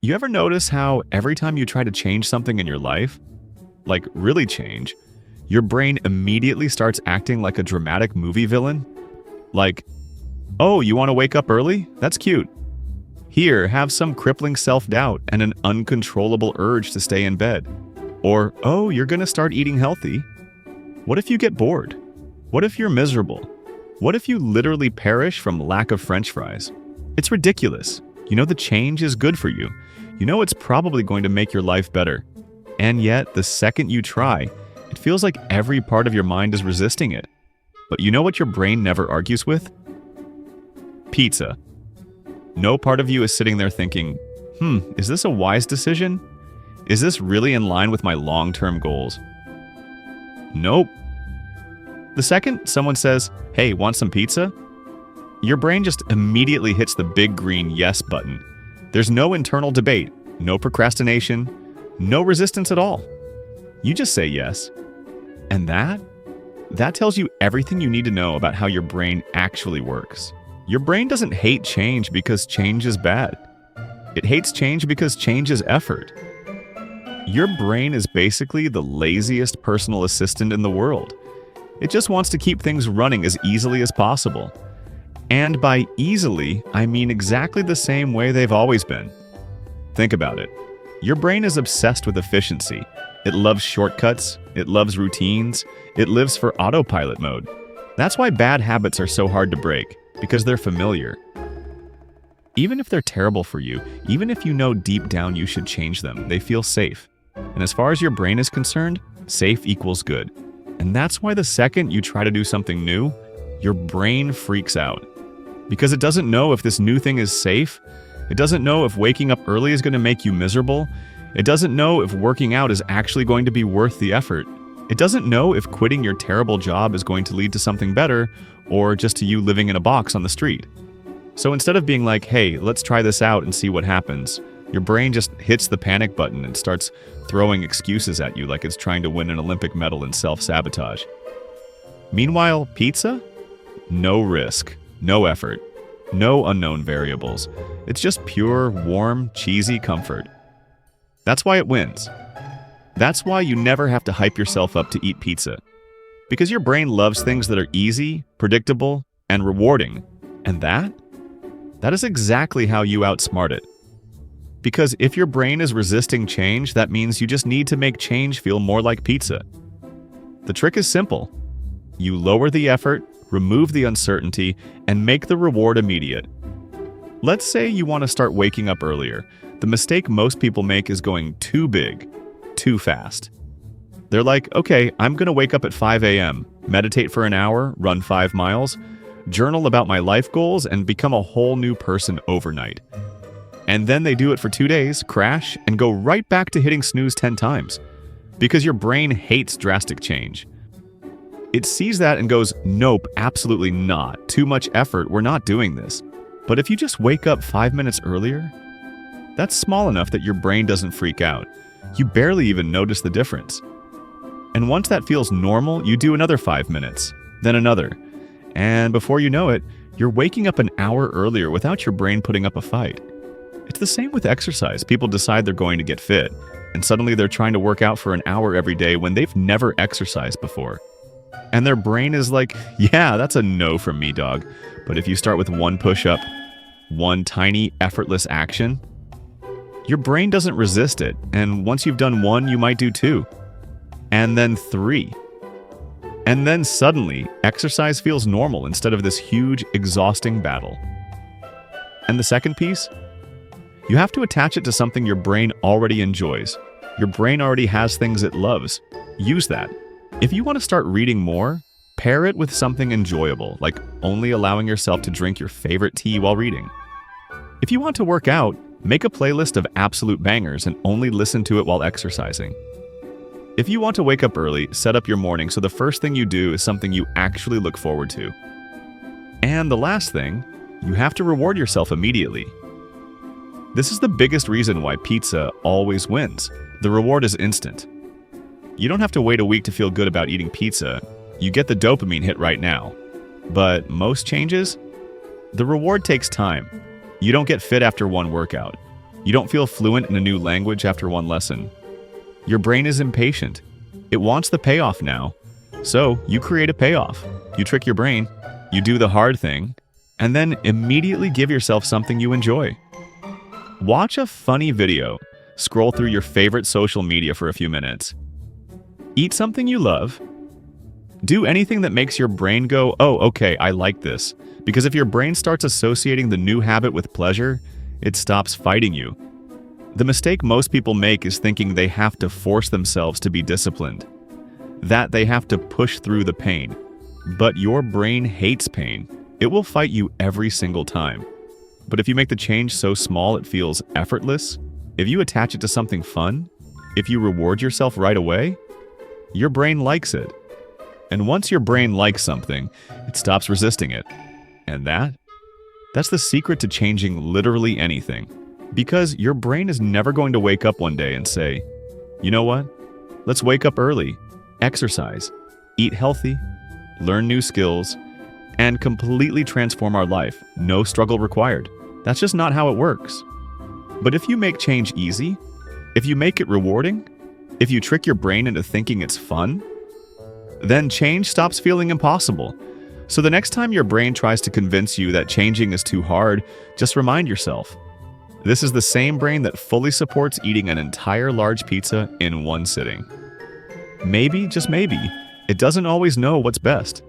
You ever notice how every time you try to change something in your life, like really change, your brain immediately starts acting like a dramatic movie villain? Like, oh, you want to wake up early? That's cute. Here, have some crippling self-doubt and an uncontrollable urge to stay in bed. Or, oh, you're going to start eating healthy. What if you get bored? What if you're miserable? What if you literally perish from lack of French fries? It's ridiculous. You know the change is good for you. You know it's probably going to make your life better. And yet, the second you try, it feels like every part of your mind is resisting it. But you know what your brain never argues with? Pizza. No part of you is sitting there thinking, is this a wise decision? Is this really in line with my long-term goals? Nope. The second someone says, hey, want some pizza? Your brain just immediately hits the big green yes button. There's no internal debate, no procrastination, no resistance at all. You just say yes. And that tells you everything you need to know about how your brain actually works. Your brain doesn't hate change because change is bad. It hates change because change is effort. Your brain is basically the laziest personal assistant in the world. It just wants to keep things running as easily as possible. And by easily, I mean exactly the same way they've always been. Think about it. Your brain is obsessed with efficiency. It loves shortcuts, it loves routines, it lives for autopilot mode. That's why bad habits are so hard to break, because they're familiar. Even if they're terrible for you, even if you know deep down you should change them, they feel safe. And as far as your brain is concerned, safe equals good. And that's why the second you try to do something new, your brain freaks out. Because it doesn't know if this new thing is safe. It doesn't know if waking up early is going to make you miserable. It doesn't know if working out is actually going to be worth the effort. It doesn't know if quitting your terrible job is going to lead to something better or just to you living in a box on the street. So instead of being like, hey, let's try this out and see what happens, your brain just hits the panic button and starts throwing excuses at you like it's trying to win an Olympic medal in self-sabotage. Meanwhile, pizza? No risk, no effort, no unknown variables. It's just pure, warm, cheesy comfort. That's why it wins. That's why you never have to hype yourself up to eat pizza. Because your brain loves things that are easy, predictable, and rewarding. And that is exactly how you outsmart it. Because if your brain is resisting change, that means you just need to make change feel more like pizza. The trick is simple. You lower the effort, remove the uncertainty, and make the reward immediate. Let's say you want to start waking up earlier. The mistake most people make is going too big, too fast. They're like, okay, I'm going to wake up at 5 a.m., meditate for an hour, run 5 miles, journal about my life goals, and become a whole new person overnight. And then they do it for 2 days, crash, and go right back to hitting snooze 10 times. Because your brain hates drastic change. It sees that and goes, nope, absolutely not. Too much effort, we're not doing this. But if you just wake up 5 minutes earlier, that's small enough that your brain doesn't freak out. You barely even notice the difference. And once that feels normal, you do another 5 minutes, then another. And before you know it, you're waking up an hour earlier without your brain putting up a fight. It's the same with exercise. People decide they're going to get fit, and suddenly they're trying to work out for an hour every day when they've never exercised before. And their brain is like, yeah, that's a no from me, dog. But if you start with 1 push-up, 1 tiny, effortless action, your brain doesn't resist it. And once you've done 1, you might do 2. And then 3. And then suddenly, exercise feels normal instead of this huge, exhausting battle. And the second piece? You have to attach it to something your brain already enjoys. Your brain already has things it loves. Use that. If you want to start reading more, pair it with something enjoyable, like only allowing yourself to drink your favorite tea while reading. If you want to work out, make a playlist of absolute bangers and only listen to it while exercising. If you want to wake up early, set up your morning so the first thing you do is something you actually look forward to. And the last thing, you have to reward yourself immediately. This is the biggest reason why pizza always wins. The reward is instant. You don't have to wait a week to feel good about eating pizza. You get the dopamine hit right now. But most changes, the reward takes time. You don't get fit after 1 workout. You don't feel fluent in a new language after one lesson. Your brain is impatient. It wants the payoff now. So you create a payoff. You trick your brain, you do the hard thing, and then immediately give yourself something you enjoy. Watch a funny video. Scroll through your favorite social media for a few minutes. Eat something you love. Do anything that makes your brain go, oh, okay, I like this. Because if your brain starts associating the new habit with pleasure, it stops fighting you. The mistake most people make is thinking they have to force themselves to be disciplined, that they have to push through the pain. But your brain hates pain. It will fight you every single time. But if you make the change so small it feels effortless, if you attach it to something fun, if you reward yourself right away, your brain likes it. And once your brain likes something, it stops resisting it. And that's the secret to changing literally anything. Because your brain is never going to wake up one day and say, you know what? Let's wake up early, exercise, eat healthy, learn new skills, and completely transform our life. No struggle required. That's just not how it works. But if you make change easy, if you make it rewarding, if you trick your brain into thinking it's fun, then change stops feeling impossible. So the next time your brain tries to convince you that changing is too hard, just remind yourself, this is the same brain that fully supports eating an entire large pizza in one sitting. Maybe, just maybe, it doesn't always know what's best.